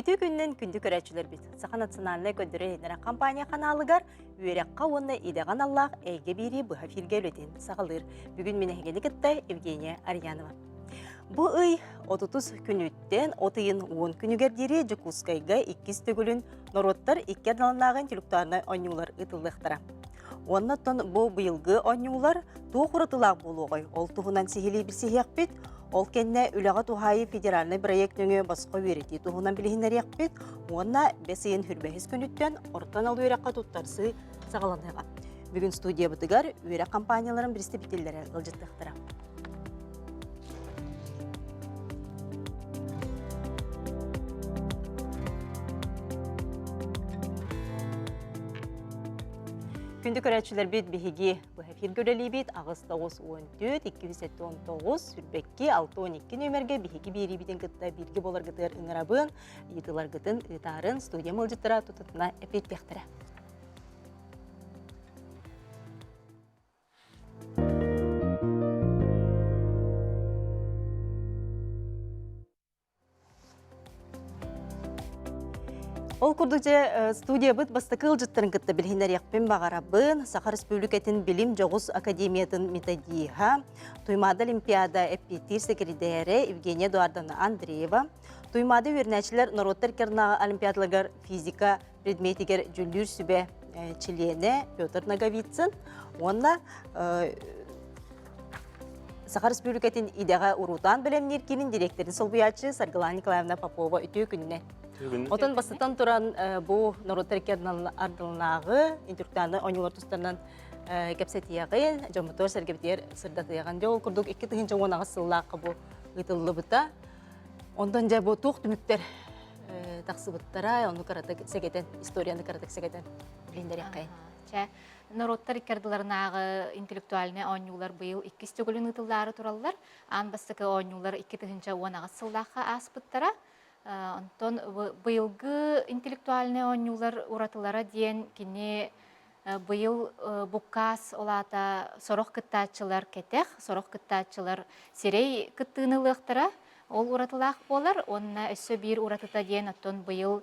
Үтü күннен күнді көрәчілер бит. Сақа национальный көдірі компания каналыгар үйерекқа оны идеған Аллах әйге бері бұға фирге өлетін сағалыр. Бүгін мені хегені кітті Евгения Арьянова. Бұ үй 30 күн өттен 30 күнігердері Жукускайға 2 төгілін нороттар 2 адаланағын телуктарына ойнулар ұтылдықтыра. Оннаттан бұл бұйылғы ойнулар туы құрытылақ болуғай. Ол туғынан сихили бір сихияқ бет, ол кенне үліға тухайы федеральный проектіңі басқа өреті туғынан білігінер яқ бет, онна бәсейін хүрбәхіз күніттен ортан алу өрекқа тұттарсы сағаланайға. Бүгін студия бұтығар өрек компанияларын бірісті бітелері ғылжыттықтыра. Күнді көрәтшілер бет бігеге бұхафир көрелі бет ағыз 9-14-219 сүрбекке 6-12 нөмерге бігеге бері бітін күтті бірге болар күтір ұңырабын, етілар күтін ұтарын студия мұлжыттыра тұтытына әпет бәқтірі. Ол күрдіде студия бұд бастықы ұлжыттырын күтті білгендер яқпен бағарабын, Саха Республикатын Білім Жоғыз Академиятын методиға, Туймады Олимпиада әппетір секретері Евгения Эдуардовна Андреева, Туймады өрнәчілер Народтар кернаға Олимпиадалар физика предметігер жүлдір сүбе члене Петр Наговицын, онна Саха Республикатын идеға Урутан білімнер келін директорын Солбуячы Саргала Николаевна Попова үті күніне. Отын басытан тұран бұл Народтар кернаға ардылынағы интерктаны ойнылар тұстарынан кәпсетияғын, жомытор сәргептер сырдатыяған. Ол күрдік 2 тұхын жоңғанағы сыллақы бұл ұйтылы бұта. Ондан жа бұл тұқ түміктер тақсы бұттара, оны қаратық сәкетен, историяны қаратық сәкетен білендер яққайын. Народтар керділерінағы интеллектуальны ойнулар бұйыл 2 стөгілін ұтылдары тұралылар. Ан бастықы ойнулар 2 тұхынша оңағы сыллақы ас бұттара. Антон быйылгы интеллектуальный ойнулар уратылара дейін кене быйыл буккас олата сорох кыттачылар кетех, сорох кыттачылар серей кыттынылықтыра ол уратылақ болар. Онна өссө бір уратыта дейін аттон быйыл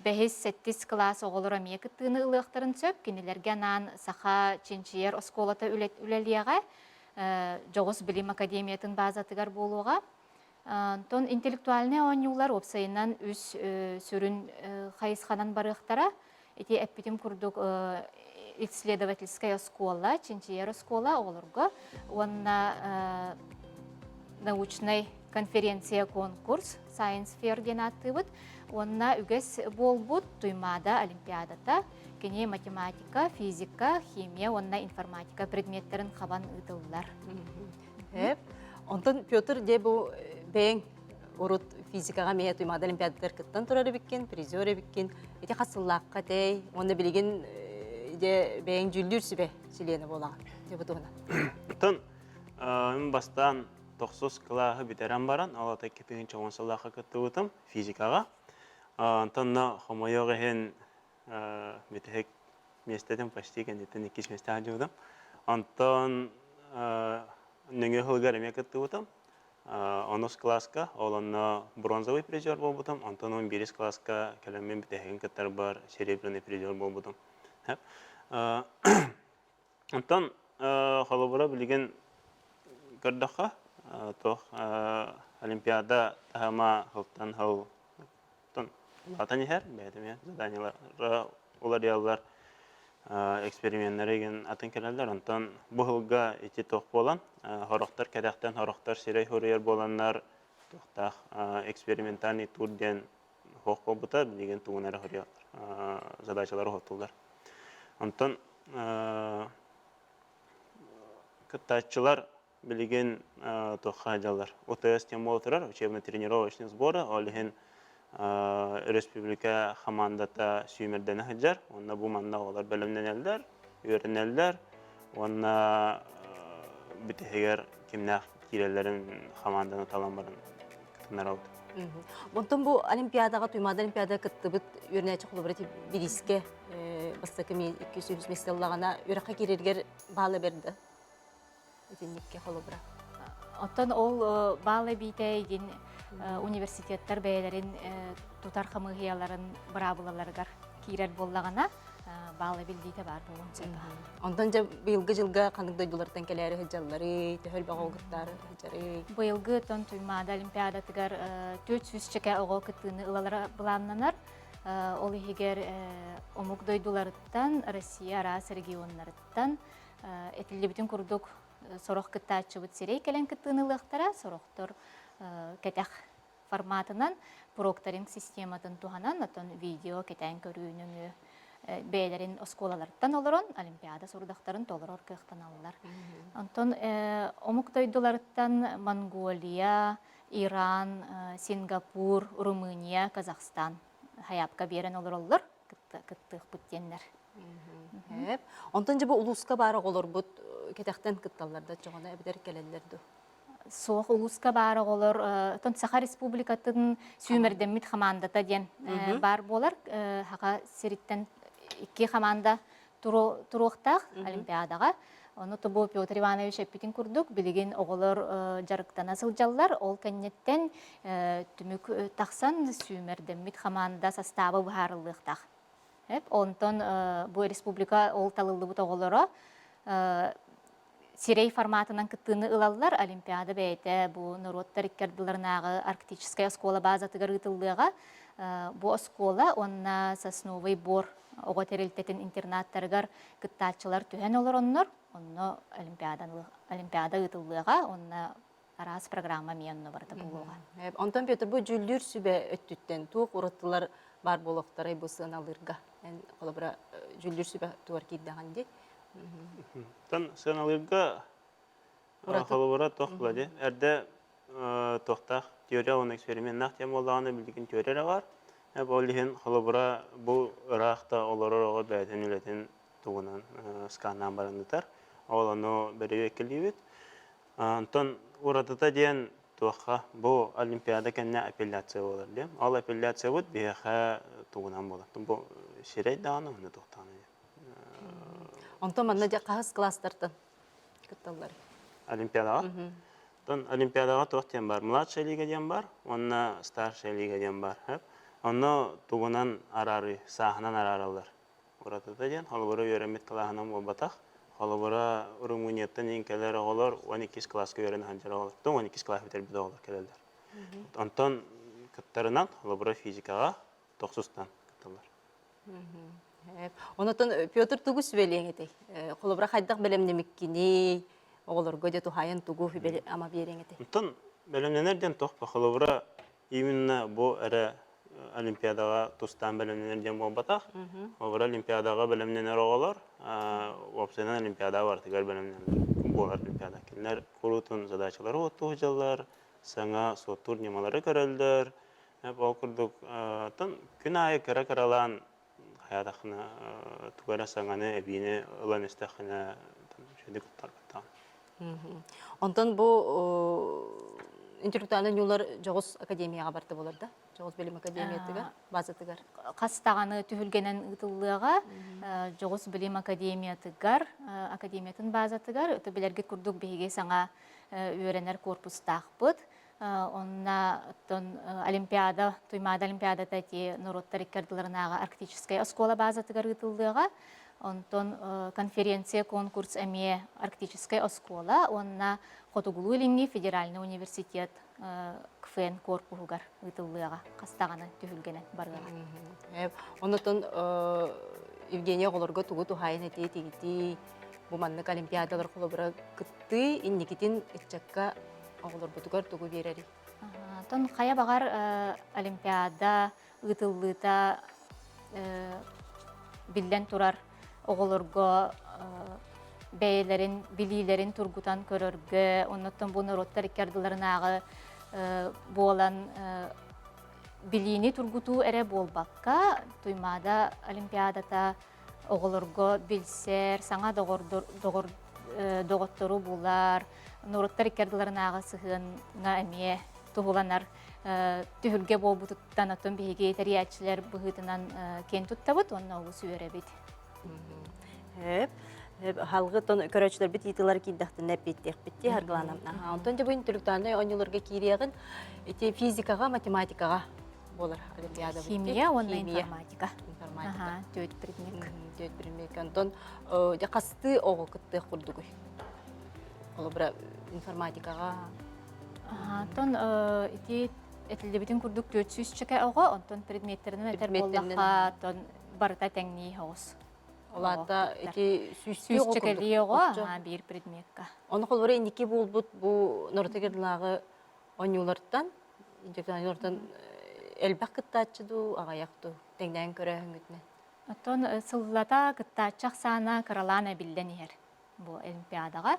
5-7 класс оғылыра ме кыттынылықтырын сөп, кенелерге нан саха ченчиер осколата үлелияға, Жоғыз Білім Академиятын базатыгар болуға. Тон интеллектуальный ойнулар опсайынан үз сүрін қайысқанан барықтара. Эти әппетім күрдік исследовательская школа, Ченчиер школа олырға. Онна научный конференция конкурс, Science Fair денаты бұд. Онна үгес бол бұд Туймада Олимпиадата. Кене математика, физика, химия, онна информатика предметтерін қабан ұтылылар. Онтан Петр де бұл бәң урут физикаға мея Туймада Олимпиадалар кыттан тұрары біккен, призеры біккен. Эти қасыллаққа дәй, онда білеген бәң жүлдір сүбе сілені болаған. Бұтын, бастан 9 клағы бітерен баран, алата 2-10 сыллаққа күтті ұтым физикаға. Онтанна хомайоғы хен бітек местеден почти кәндеттен 2 месте ажудым. Онтан нөңе хылғар әме күтті ұтым. 10 класска, оланна бронзовый призер бол бұтым. Онтан 11 класска кәлеммен бітеген күттер бар, серебряный призер бол бұтым. Онтан қалыбыра білген көрдіққа, Олимпиада тағама қылттан қыл латан ехер, бәйтіме заданиялары олар ялылар эксперименттері еген атын келелер. Онтан бұғылға еті тоқ болан, хорықтар кәдәқтен хорықтар сирей хорияр боланлар тоқтақ экспериментальный турден хоқ болбыта білген туғынары хорияр задачалары хоқтылдар. Онтан кыттачылар білген тоққа жалар. ОТС тем болтырар, учебно-тренировочный сборы, олеген республика командата сүймерден әхіджар. Онна бұл манда олар бәлімден әлдер, өрін әлдер. Онна бітігер кемнәқ кирелерін команданы талан барын күтінер ауды. Бұнтын бұл Олимпиадаға, Туймада Олимпиада күтті бұд өрінәчі құлы бірі біріске бастықы 200 местеллағана өріққа керергер балы берді. Өтінекке құлы бірі. Оттан ол балы бейті еген университеттер бәйләрен тутар хамыгыяларын брабылаларгар кирер боллагана баалы билдите бар болон сепа. Ондан жа быйылгы жылга каныкдай дулардан келери хыжаллары, төһөл багылгыттары хыжары. Быйылгы тон туймада олимпиадатыгар 400 чеке ого кытыны ылалара буланнанар. Ол егер омук дойдуларыттан, Россия арас регионнарыттан этилли бүтүн курдук сорох кыттаачыбыт сирей келен кытынылыктара сорохтор кетех форматынан прокторинг систематын туханан отон видео кетен көрүүнүңү бээлерин осколаларыттан олорон олимпиада сурдактарын толорор кыктан алалар. Антон омук дойдуларыттан Монголия, Иран, Сингапур, Румыния, Казахстан хаябка берен олороллор кыттык бүттеннер. Онтан жа бу улуска бары олор бут кетектен кытталларда чоғана эбидер келелерді. Соқ улуска бары олор тон Саха Республикатын сүймердеммит хамандата ден бар болар. Хаға сериттен 2 хаманда туруқтақ олимпиадаға. Оны тобу Петр Иванович Эппитин курдук, билеген оғылар жарықтана сылжаллар, ол кәннеттен түмік тақсан сүймердеммит хаманда составы бұхарылықтақ. Онтон бұл республика ол талылы бұт оғылары сирей форматынан кыттыны ылаллар олимпиада бәйті бұл народтар иккерділернағы арктическая оскола базатыгар ытылдыға. Бұл оскола онна сосновый бор оға терелтетін интернаттаргар кыттачылар түхен олар оннор. Онно олимпиада ытылдыға, онна арас программа менну барды болуға. Онтан Петр, бұл жүлдүр сүбе өттүттен туық ұраттылар бар болуқтары бұл сыналырға. Қолабыра жүлдүр сүбе туар кейдіған де. Тан сыналырға қолабыра тоқ бұлады. Әрді тоқтақ теория оның экспериментнақ тем олағаны білдеген теория бар. Ол деген қолабыра бұл ұрақта олар оғы бәйтін үлетін туғынан сканнан барындытар. Ол оны бірі өкілдейбет. Антон ұратыта дейін туаққа бұл олимпиада кәнне апелляция болар. Ол апелляция бұд бейіға туғынан болар. Бұл шерей дағаны оны тоқтаны. Антон манна де қағыз кластартын күтталар. Олимпиадаға? Олимпиадаға тоқ дейін бар. Младшая лига дейін бар, онына старшая лига дейін бар. Оны туғынан арары, сағынан араралар. Ұратыта дейін, ол бұры өремет қалағынан бол батақ. Холобора Румынияттан инкелер оғылар 12 класска өрін ханчар оғылар. 12 класс бітер біді оғылар келелер. Антон кыттарынан холобора физикаға 90-тан кытталар. Онытын Петр тугу сүбелең етей. Холобора қайдақ білемнемеккені оғылар көде тухайын тугу ама берең етей. Антон білемненерден тоқпа холобора именно бұл әрі олимпиадаға тустан білімненерден бол батақ. Олар олимпиадаға білімненер оғылар. Опсайнан олимпиада бар, тегер білімненер болар олимпиада. Келінер құрутын задачалары отту ғыжалар, саңа соттур немалары көрелдер. Ол күрдік күн айы кәрі-кәралан хаядақына туғара саңаны әбейіне ұлан істіқіне шөйді күттар баттаған. Онтан бұл интеллектуальный юллар Жоғыз академияға барты болар да? Жоғыз білім академиятыгар, базатыгар? Қастағаны түхілгенен ұтылыға Жоғыз білім академиятыгар, академиятын базатыгар, өті білерге күрдік бейге саңа өренер корпустақ бұд. Онна олимпиада, туймада олимпиада тәте народтар иккерділерінаға арктическая оскола базатыгар ұтылыға. Онтон конференция, конкурс әме арктическая оскола, онна Хотугулу илинги федеральный университет КФН корпугар ұтылыға қастағаны түхілгені барғаға. Онытын Евгения қолырға туғы тухайын әтей тегеті бұманлық олимпиадалар қолыбыра күтті, иннекетін etçakka оғылыр бұтығар туғы берері. Тон қая бағар олимпиада ұтылыта білден тұрар оғылырға бәйлерин, билилерин тургутан көрөргө, оннотон бу народтар иккердыларынагы болан билини тургуту эре болбакка, туймада олимпиадата оголорго билсер, саңа доготтору булар, народтар иккердыларынагы сыхынга эмие тугуланар түһүлге болбутуттан отон биһиги териячилер быһытынан кен туттабыт, онна олу сүйөребит. Халгы тон көрөчлөр бит итилар кийдахтын нэппиттех битти харгаланам. Онтон жа бу интеллектуальный онюларга кириягын эти физикага, математикага болар олимпиада битти. Химия, онна информатика. Информатика. Ага, төт предмет. Дөт билмек. Онтон жа касты ого кытты курдугуй. Ол бра информатикага. Ага, тон ити этилдебитин курдук 400 чеке ого, онтон предметтеринен этер боллаха, тон барыта теңни хоос. Оларда эти Сүз ого чекели ого, курдук. бир предметка. Оны колбары индики булбут бу нортегерлагы онюлардан, интеллектуальный элбак кыттачыду, агаякту, теңнен көрөһүңүтне. Тон сыллата кыттачак сана каралана билден ихер бу олимпиадага.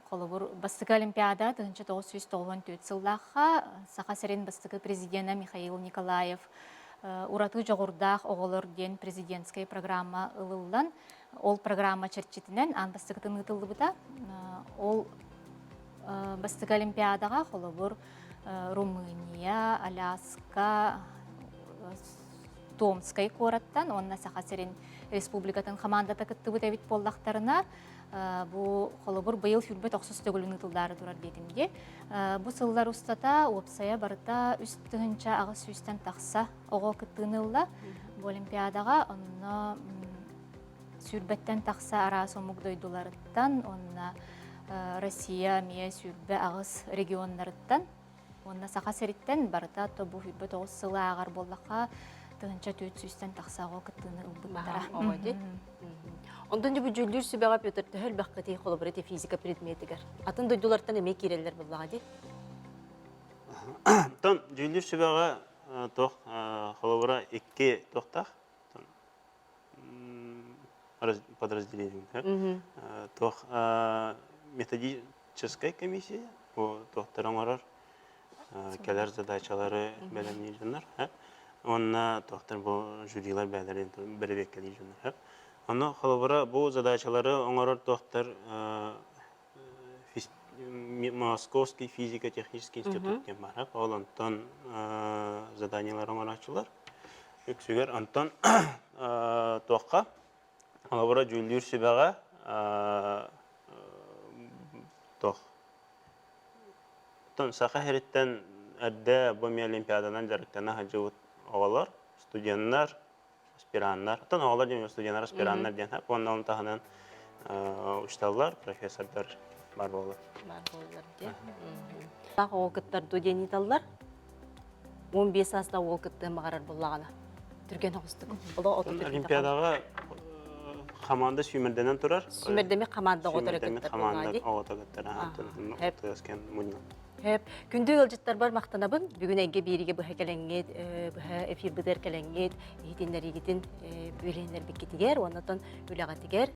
Колобур бастыгы олимпиада 1994 сыллаха саха серин бастыгы президента Михаил Николаев ураты жогордах оголор ден президентская программа ылылдан ол программа черчитинен ан бастыгытын ытылыбыта ол бастыгы олимпиадага колобур Румыния, Аляска, Томскай кораттан, онна саха серин республикатын командата кыттыбыт эбит боллактарына бу холобур быйыл хүрбөт оксус төгүлүн ытылдары турар детимге. Бу сыллар устата опсая барыта үстүнча агыс үстен такса ого кыттынылла бу олимпиадага онна сүрбеттен такса ара сомугдойдуларыттан онна Россия мие сүрбе агыс регионнарыттан онна саха сериттен барыта то бу хүрбөт оксус сыла агар боллака тынча 400-тен таксаго кыттыны ылбыттара. Ондан жа бу жүлдүр сүбәгә Петр төһөл бакыты коллаборатив физика предметигер. Атын дойдулардан эме киреллер буллага ди. Тон жүлдүр сүбәгә тох холовра 2 тохтах. Подразделение. Тох методическая комиссия, о тохтараңарар келер задачалары белемни жөннәр. Онна тохтар бу жюрилар бәләрен беребек кели жөннәр. Онна холовра бу задачалары оңарар тохтар Московский физико-технический институт кен бар. Ол антон заданиялар оңарачылар. Үксүгер антон тохка холовра жүлдүр сүбәгә тох. Тон саха хереттен әддә бу олимпиададан жарыктана хаҗыут оғалар, студенттар, аспиранттар. Тон оғалар дем студенттар, аспиранттар ден хап. Оннан таханан ушталлар, профессорлар бар болар. Бар болар ди. Бак окыттар дуден италлар. 15 аста окытты магарар буллагана. Түрген огыстык. Ол Олимпиадага команда сүймерденен турар. Сүмердеме команда отырыктар команда отырыктар. Hep күндү ылжыттар бар мактанабын. Бүгүн эге бириге бу хекеленгет, бу эфир бидер келенгет, итинлер игитин бүленер бикетигер, оннан үлага тигер,